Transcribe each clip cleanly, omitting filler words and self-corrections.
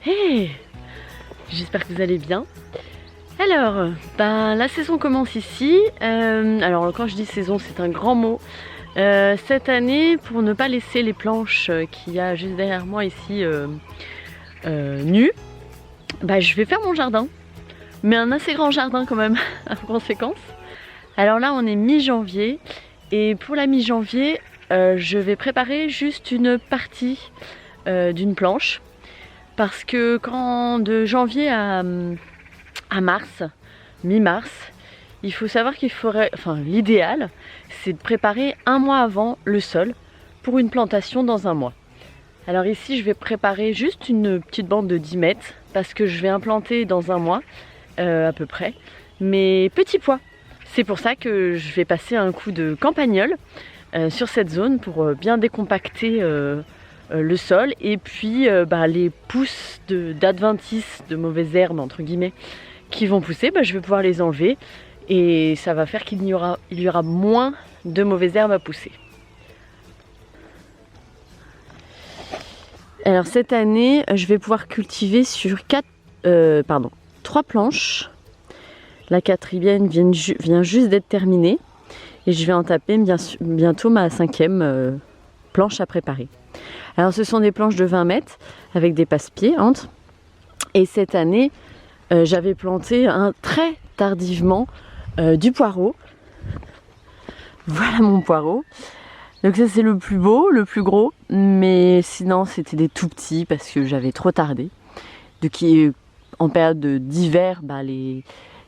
Hey, j'espère que vous allez bien. Alors, la saison commence ici. Alors quand je dis saison, c'est un grand mot. Cette année, pour ne pas laisser les planches qu'il y a juste derrière moi ici nues, je vais faire mon jardin. Mais un assez grand jardin quand même, en conséquence. Alors là, on est mi-janvier. Et pour la mi-janvier, je vais préparer juste une partie d'une planche. Parce que quand de janvier à mars, mi-mars, il faut savoir qu'il faudrait, l'idéal, c'est de préparer un mois avant le sol pour une plantation dans un mois. Alors ici, je vais préparer juste une petite bande de 10 mètres parce que je vais implanter dans un mois à peu près mes petits pois. C'est pour ça que je vais passer un coup de campagnol sur cette zone pour bien décompacter le sol et puis les pousses d'adventices, de mauvaises herbes entre guillemets qui vont pousser, je vais pouvoir les enlever et ça va faire qu'il y aura moins de mauvaises herbes à pousser. Alors cette année je vais pouvoir cultiver sur 3 planches. La quatrième vient juste d'être terminée et je vais en taper bientôt ma 5e planche à préparer. Alors ce sont des planches de 20 mètres avec des passe-pieds entre. Et cette année, j'avais planté très tardivement du poireau. Voilà mon poireau. Donc ça c'est le plus beau, le plus gros. Mais sinon c'était des tout petits parce que j'avais trop tardé. Donc en période d'hiver,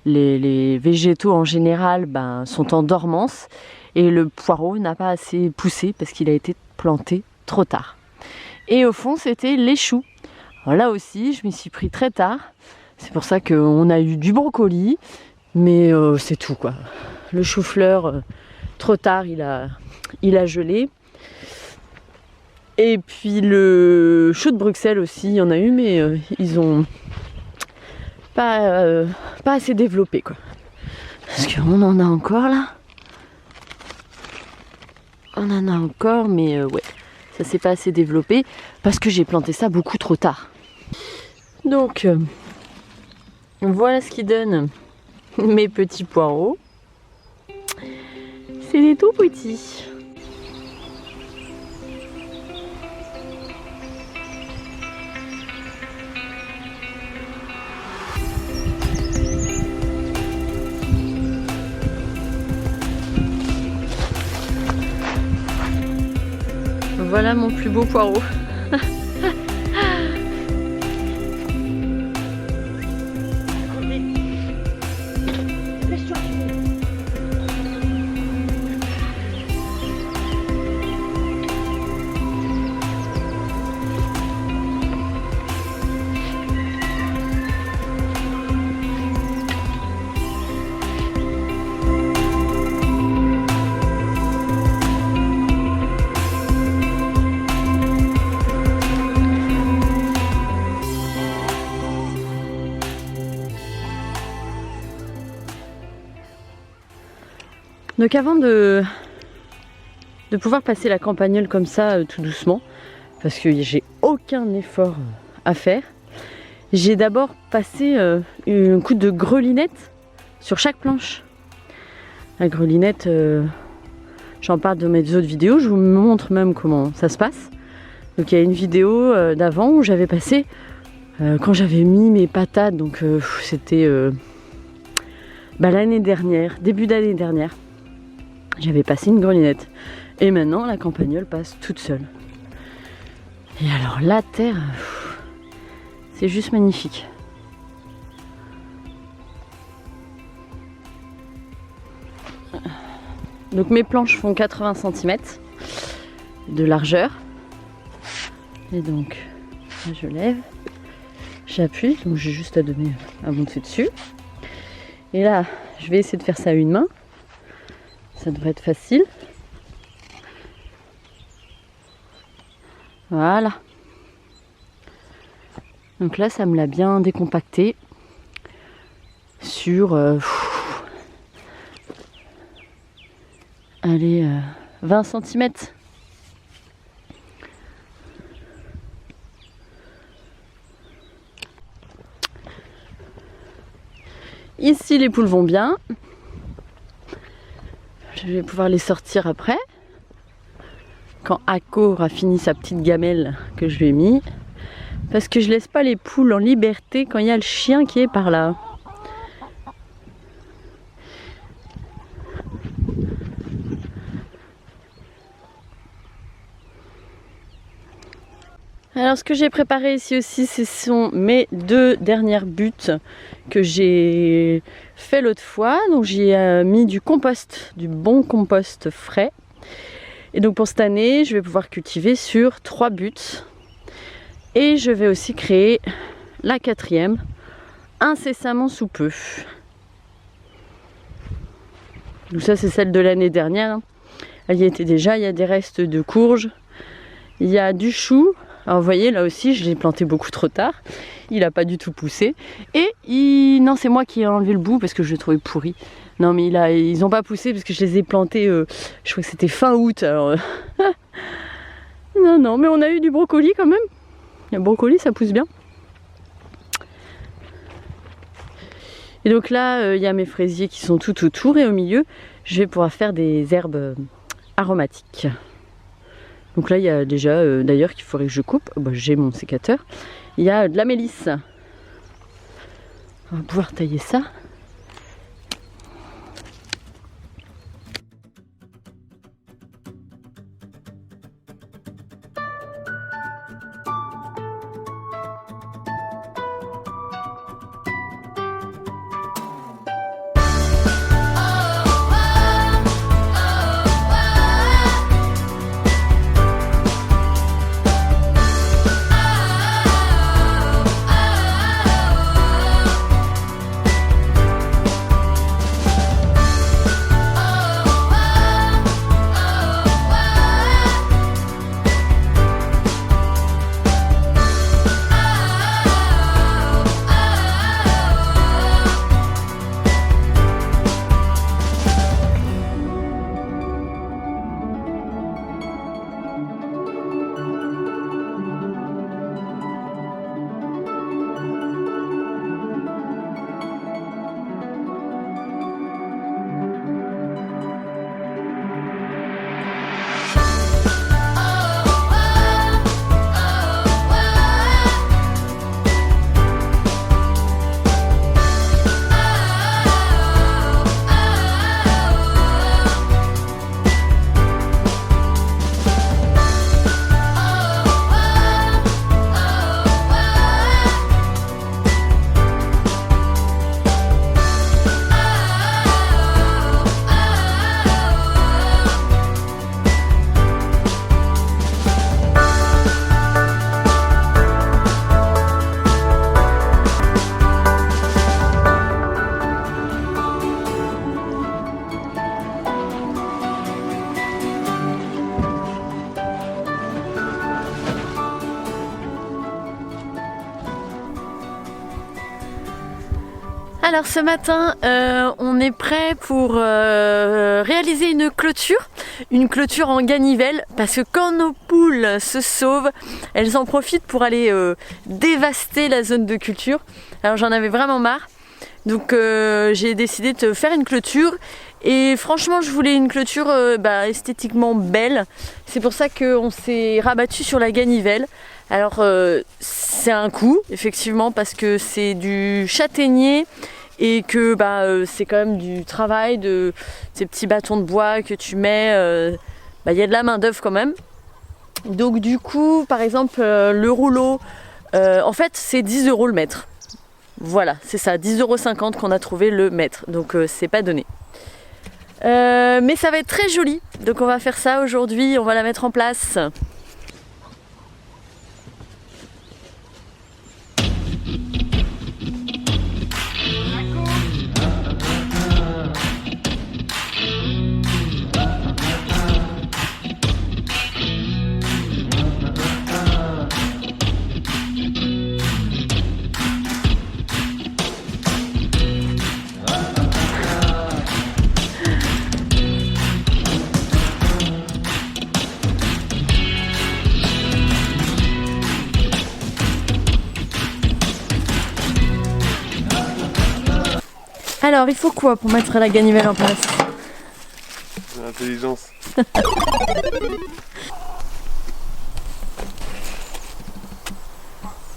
les végétaux en général sont en dormance. Et le poireau n'a pas assez poussé parce qu'il a été planté trop tard. Et au fond c'était les choux. Alors là aussi je m'y suis pris très tard. C'est pour ça qu'on a eu du brocoli. Mais c'est tout quoi. Le chou-fleur trop tard il a gelé. Et puis le chou de Bruxelles aussi il y en a eu mais ils ont pas assez développé quoi. Parce qu'on en a encore là. On en a encore mais ouais. Ça s'est pas assez développé parce que j'ai planté ça beaucoup trop tard. Donc voilà ce qui donne mes petits poireaux. C'est des tout petits. Voilà mon plus beau poireau. Donc avant de pouvoir passer la campagnole comme ça tout doucement, parce que j'ai aucun effort à faire, j'ai d'abord passé un coup de grelinette sur chaque planche. La grelinette, j'en parle dans mes autres vidéos, je vous montre même comment ça se passe. Donc il y a une vidéo d'avant où j'avais passé, quand j'avais mis mes patates, donc c'était l'année dernière, début d'année dernière. J'avais passé une grelinette. Et maintenant, la campagnole passe toute seule. Et alors la terre, c'est juste magnifique. Donc mes planches font 80 cm de largeur. Et donc là, je lève, j'appuie, donc j'ai juste à donner à monter dessus. Et là, je vais essayer de faire ça à une main. Ça devrait être facile. Voilà. Donc là, ça me l'a bien décompacté sur 20 cm. Ici, les poules vont bien. Je vais pouvoir les sortir après. Quand Akko aura fini sa petite gamelle que je lui ai mis. Parce que je laisse pas les poules en liberté quand il y a le chien qui est par là. Alors ce que j'ai préparé ici aussi, ce sont mes 2 dernières buttes que j'ai fait l'autre fois. Donc j'y ai mis du compost, du bon compost frais. Et donc pour cette année, je vais pouvoir cultiver sur 3 buttes. Et je vais aussi créer la 4e, incessamment sous peu. Donc ça c'est celle de l'année dernière. Elle y était déjà, il y a des restes de courges. Il y a du chou. Alors vous voyez, là aussi, je l'ai planté beaucoup trop tard. Il n'a pas du tout poussé. Et non, c'est moi qui ai enlevé le bout parce que je le trouvais pourri. Non, mais ils n'ont pas poussé parce que je les ai plantés, je crois que c'était fin août. Alors, non, mais on a eu du brocoli quand même. Le brocoli, ça pousse bien. Et donc là, il y a mes fraisiers qui sont tout autour. Et au milieu, je vais pouvoir faire des herbes aromatiques. Donc là, il y a déjà, d'ailleurs, qu'il faudrait que je coupe. Bah, j'ai mon sécateur. Il y a de la mélisse. On va pouvoir tailler ça. Alors ce matin, on est prêt pour réaliser une clôture en ganivelle, parce que quand nos poules se sauvent, elles en profitent pour aller dévaster la zone de culture. Alors j'en avais vraiment marre, donc j'ai décidé de faire une clôture. Et franchement, je voulais une clôture esthétiquement belle. C'est pour ça qu'on s'est rabattu sur la ganivelle. Alors c'est un coût, effectivement, parce que c'est du châtaignier et que c'est quand même du travail, de ces petits bâtons de bois que tu mets. Il y a de la main d'œuvre quand même. Donc du coup, par exemple, le rouleau, en fait c'est 10 € le mètre. Voilà, c'est ça, 10,50 € qu'on a trouvé le mètre, donc c'est pas donné. Mais ça va être très joli, donc on va faire ça aujourd'hui, on va la mettre en place. Alors, il faut quoi pour mettre la ganivelle en place? L'intelligence.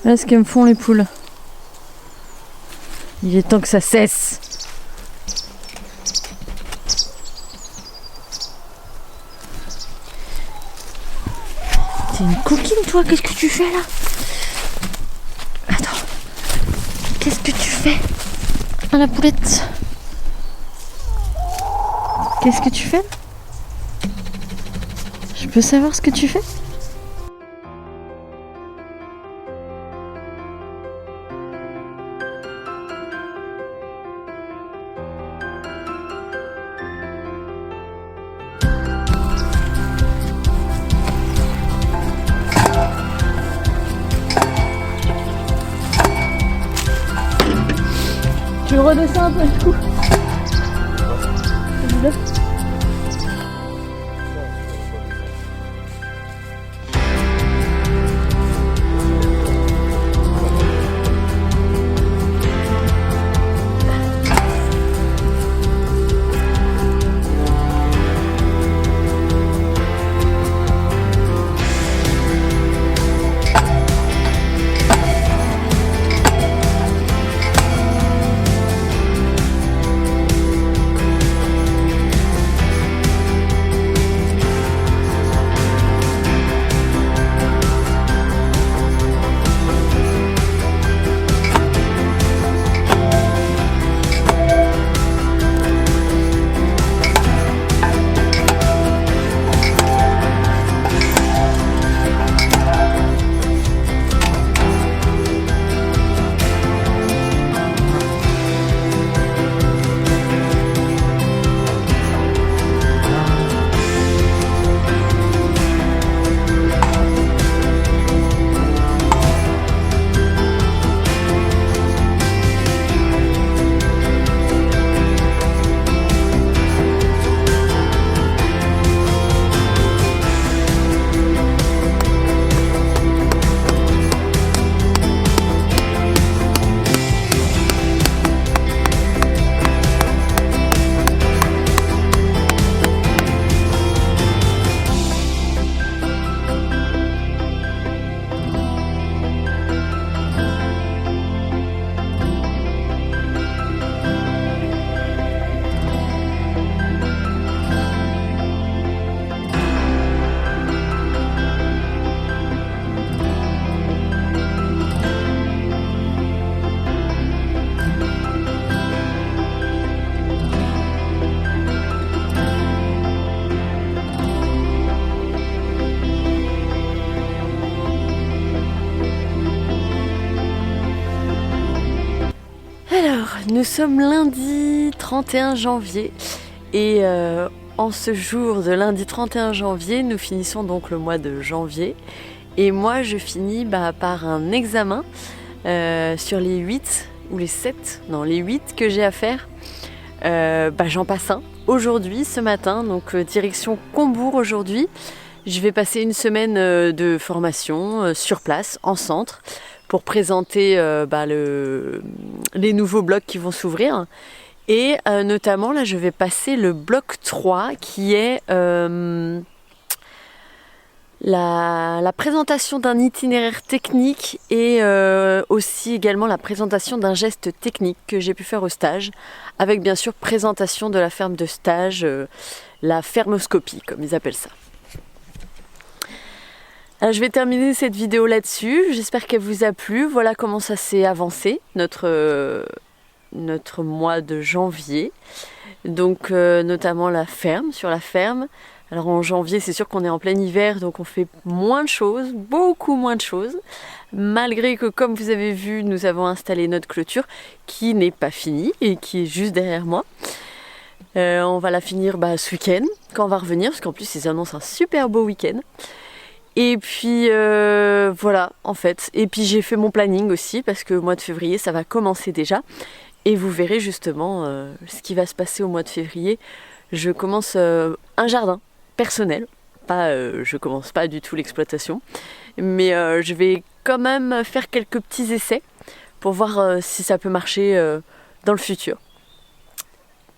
Voilà ce que me font les poules. Il est temps que ça cesse. T'es une coquine toi, qu'est-ce que tu fais là? Attends. Qu'est-ce que tu fais? Ah, la poulette. Qu'est-ce que tu fais? Je peux savoir ce que tu fais? Tu redescends un peu du coup. Alors, nous sommes lundi 31 janvier et en ce jour de lundi 31 janvier, nous finissons donc le mois de janvier et moi je finis par un examen sur les 8 ou les 7, non les 8 que j'ai à faire. J'en passe un aujourd'hui, ce matin, donc direction Combourg aujourd'hui. Je vais passer une semaine de formation sur place, en centre, pour présenter les nouveaux blocs qui vont s'ouvrir. Et notamment, là, je vais passer le bloc 3 qui est la présentation d'un itinéraire technique et aussi également la présentation d'un geste technique que j'ai pu faire au stage, avec bien sûr présentation de la ferme de stage, la fermoscopie comme ils appellent ça. Alors je vais terminer cette vidéo là-dessus, j'espère qu'elle vous a plu. Voilà comment ça s'est avancé, notre mois de janvier. Donc notamment sur la ferme. Alors en janvier, c'est sûr qu'on est en plein hiver, donc on fait moins de choses, beaucoup moins de choses. Malgré que, comme vous avez vu, nous avons installé notre clôture qui n'est pas finie et qui est juste derrière moi. On va la finir ce week-end, quand on va revenir, parce qu'en plus ils annoncent un super beau week-end. Et puis voilà, en fait. Et puis j'ai fait mon planning aussi, parce que le mois de février, ça va commencer déjà. Et vous verrez justement ce qui va se passer au mois de février. Je commence un jardin personnel. Je commence pas du tout l'exploitation. Mais je vais quand même faire quelques petits essais pour voir si ça peut marcher dans le futur.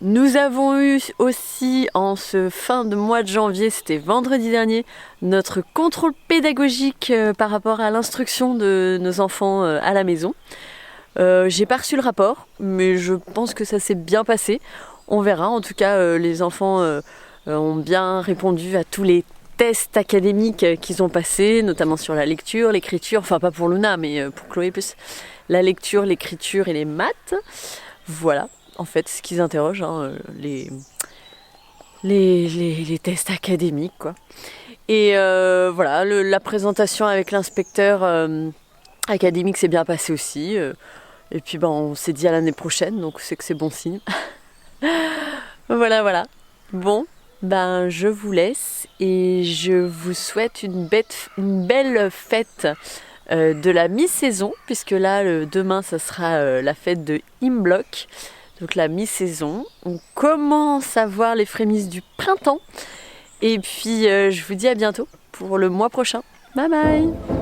Nous avons eu aussi en ce fin de mois de janvier, c'était vendredi dernier, notre contrôle pédagogique par rapport à l'instruction de nos enfants à la maison. J'ai pas reçu le rapport, mais je pense que ça s'est bien passé. On verra. En tout cas, les enfants ont bien répondu à tous les tests académiques qu'ils ont passés, notamment sur la lecture, l'écriture, enfin pas pour Luna, mais pour Chloé plus. La lecture, l'écriture et les maths. Voilà, en fait, ce qu'ils interrogent, hein, les tests académiques, quoi. Et voilà, la présentation avec l'inspecteur académique s'est bien passée aussi. Et puis on s'est dit à l'année prochaine, donc c'est que c'est bon signe. Voilà. Bon, je vous laisse et je vous souhaite une belle fête de la mi-saison, puisque là, demain, ça sera la fête de Imbolc, donc la mi-saison. On commence à voir les frémisses du printemps. Et puis, je vous dis à bientôt pour le mois prochain. Bye bye!